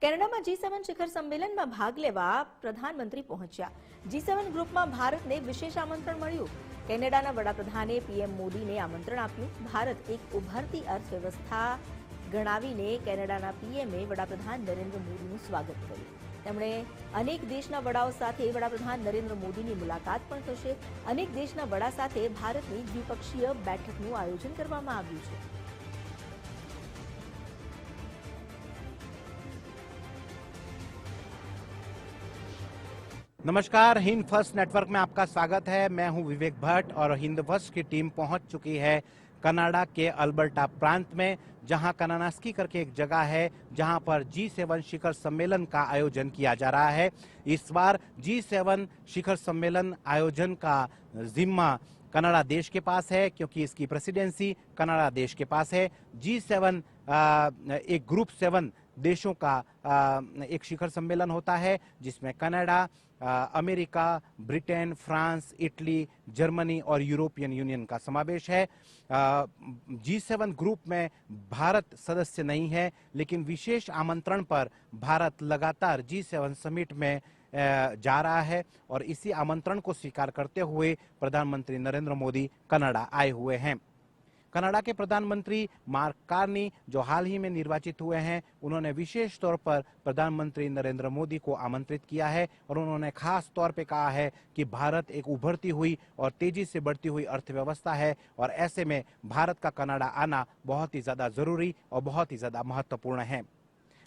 કેનેડામાં G7 શિખર સંમેલનમાં ભાગ લેવા પ્રધાનમંત્રી પહોંચ્યા। G7 ગ્રુપમાં ભારતને વિશેષ આમંત્રણ મળ્યું। કેનેડાના વડાપ્રધાને પીએમ મોદીને આમંત્રણ આપ્યું। ભારત એક ઉભરતી અર્થવ્યવસ્થા ગણાવીને કેનેડાના પીએમએ વડાપ્રધાન નરેન્દ્ર મોદીનું સ્વાગત કર્યું। તેમણે અનેક દેશના વડાઓ સાથે વડાપ્રધાન નરેન્દ્ર મોદીની મુલાકાત પણ થશે। અનેક દેશના વડા સાથે ભારતની દ્વિપક્ષીય બેઠકનું આયોજન કરવામાં આવ્યું છે। नमस्कार, हिंद फर्स्ट नेटवर्क में आपका स्वागत है। मैं हूं विवेक भट्ट और हिंद फर्स्ट की टीम पहुंच चुकी है कनाडा के अल्बर्टा प्रांत में, जहां कनानास्की करके एक जगह है जहां पर G7 शिखर सम्मेलन का आयोजन किया जा रहा है। इस बार G7 शिखर सम्मेलन आयोजन का जिम्मा कनाडा देश के पास है, क्योंकि इसकी प्रेसिडेंसी कनाडा देश के पास है। G7 एक ग्रुप 7 देशों का एक शिखर सम्मेलन होता है, जिसमें Canada, America, Britain, France, Italy, Germany और यूरोपियन यूनियन का समावेश है। G7 ग्रुप में भारत सदस्य नहीं है, लेकिन विशेष आमंत्रण पर भारत लगातार G7 समिट में जा रहा है और इसी आमंत्रण को स्वीकार करते हुए प्रधानमंत्री नरेंद्र मोदी कनाडा आए हुए हैं। कनाडा के प्रधानमंत्री मार्क कार्नी, जो हाल ही में निर्वाचित हुए हैं, उन्होंने विशेष तौर पर प्रधानमंत्री नरेंद्र मोदी को आमंत्रित किया है और उन्होंने खास तौर पे कहा है कि भारत एक उभरती हुई और तेजी से बढ़ती हुई अर्थव्यवस्था है और ऐसे में भारत का कनाडा आना बहुत ही ज़्यादा ज़रूरी और बहुत ही ज़्यादा महत्वपूर्ण है।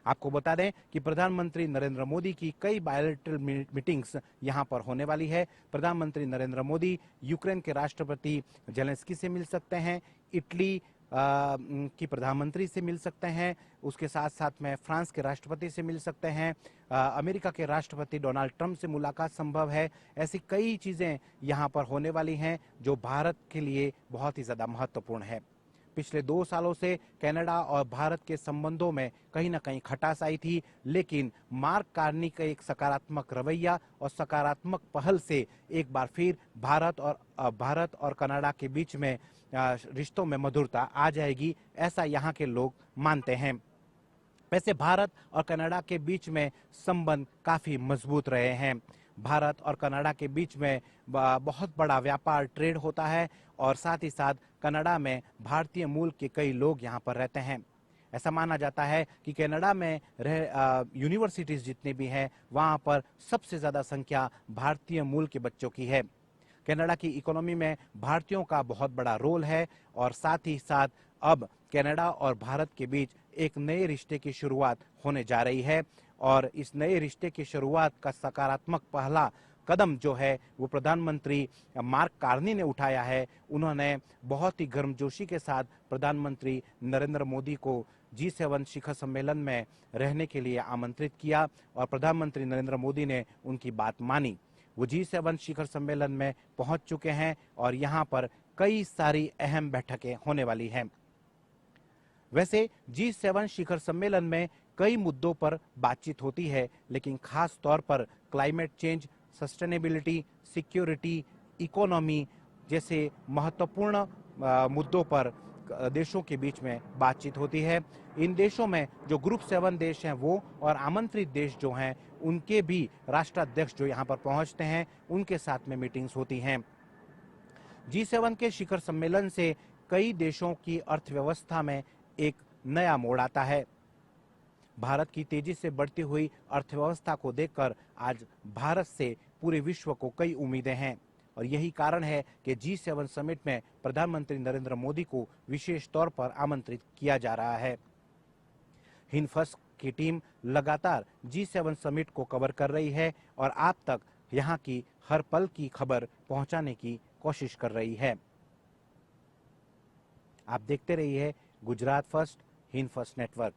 आपको बता दें कि प्रधानमंत्री नरेंद्र मोदी की कई बायलैटरल मीटिंग्स यहां पर होने वाली है। प्रधानमंत्री नरेंद्र मोदी यूक्रेन के राष्ट्रपति जेलेंस्की से मिल सकते हैं, इटली की प्रधानमंत्री से मिल सकते हैं, उसके साथ साथ में फ्रांस के राष्ट्रपति से मिल सकते हैं, अमेरिका के राष्ट्रपति डोनाल्ड ट्रंप से मुलाकात संभव है। ऐसी कई चीज़ें यहाँ पर होने वाली हैं जो भारत के लिए बहुत ही ज़्यादा महत्वपूर्ण है। पिछले 2 सालों से कनाडा और भारत के संबंधों में कहीं ना कहीं खटास आई थी, लेकिन मार्क कार्नी का एक सकारात्मक रवैया और सकारात्मक पहल से एक बार फिर भारत और कनाडा के बीच में रिश्तों में मधुरता आ जाएगी, ऐसा यहाँ के लोग मानते हैं। वैसे भारत और कनाडा के बीच में संबंध काफ़ी मजबूत रहे हैं। भारत और कनाडा के बीच में बहुत बड़ा व्यापार ट्रेड होता है और साथ ही साथ कनाडा में भारतीय मूल के कई लोग यहाँ पर रहते हैं। ऐसा माना जाता है कि कनाडा में यूनिवर्सिटीज़ जितने भी हैं, वहाँ पर सबसे ज़्यादा संख्या भारतीय मूल के बच्चों की है। कनाडा की इकोनॉमी में भारतीयों का बहुत बड़ा रोल है और साथ ही साथ अब कनाडा और भारत के बीच एक नए रिश्ते की शुरुआत होने जा रही है और इस नए रिश्ते की शुरुआत का सकारात्मक पहला कदम जो है वो प्रधानमंत्री मार्क कार्नी ने उठाया है। उन्होंने बहुत ही गर्मजोशी के साथ प्रधानमंत्री नरेंद्र मोदी को G7 शिखर सम्मेलन में रहने के लिए आमंत्रित किया और प्रधानमंत्री नरेंद्र मोदी ने उनकी बात मानी। वो G7 शिखर सम्मेलन में पहुंच चुके हैं और यहाँ पर कई सारी अहम बैठकें होने वाली हैं। वैसे G7 शिखर सम्मेलन में कई मुद्दों पर बातचीत होती है, लेकिन खास तौर पर climate change, sustainability, security, economy जैसे महत्वपूर्ण मुद्दों पर देशों के बीच में बातचीत होती है। इन देशों में जो ग्रुप 7 देश हैं वो और आमंत्रित देश जो हैं, उनके भी राष्ट्राध्यक्ष जो यहाँ पर पहुँचते हैं, उनके साथ में मीटिंग्स होती हैं। G7 के शिखर सम्मेलन से कई देशों की अर्थव्यवस्था में एक नया मोड़ आता है। भारत की तेजी से बढ़ती हुई अर्थव्यवस्था को देखकर आज भारत से पूरे विश्व को कई उम्मीदें हैं और यही कारण है कि G7 समिट में प्रधानमंत्री नरेंद्र मोदी को विशेष तौर पर आमंत्रित किया जा रहा है। हिंद फर्स्ट की टीम लगातार G7 समिट को कवर कर रही है और आप तक यहाँ की हर पल की खबर पहुँचाने की कोशिश कर रही है। आप देखते रहिए Gujarat first, Hind first network.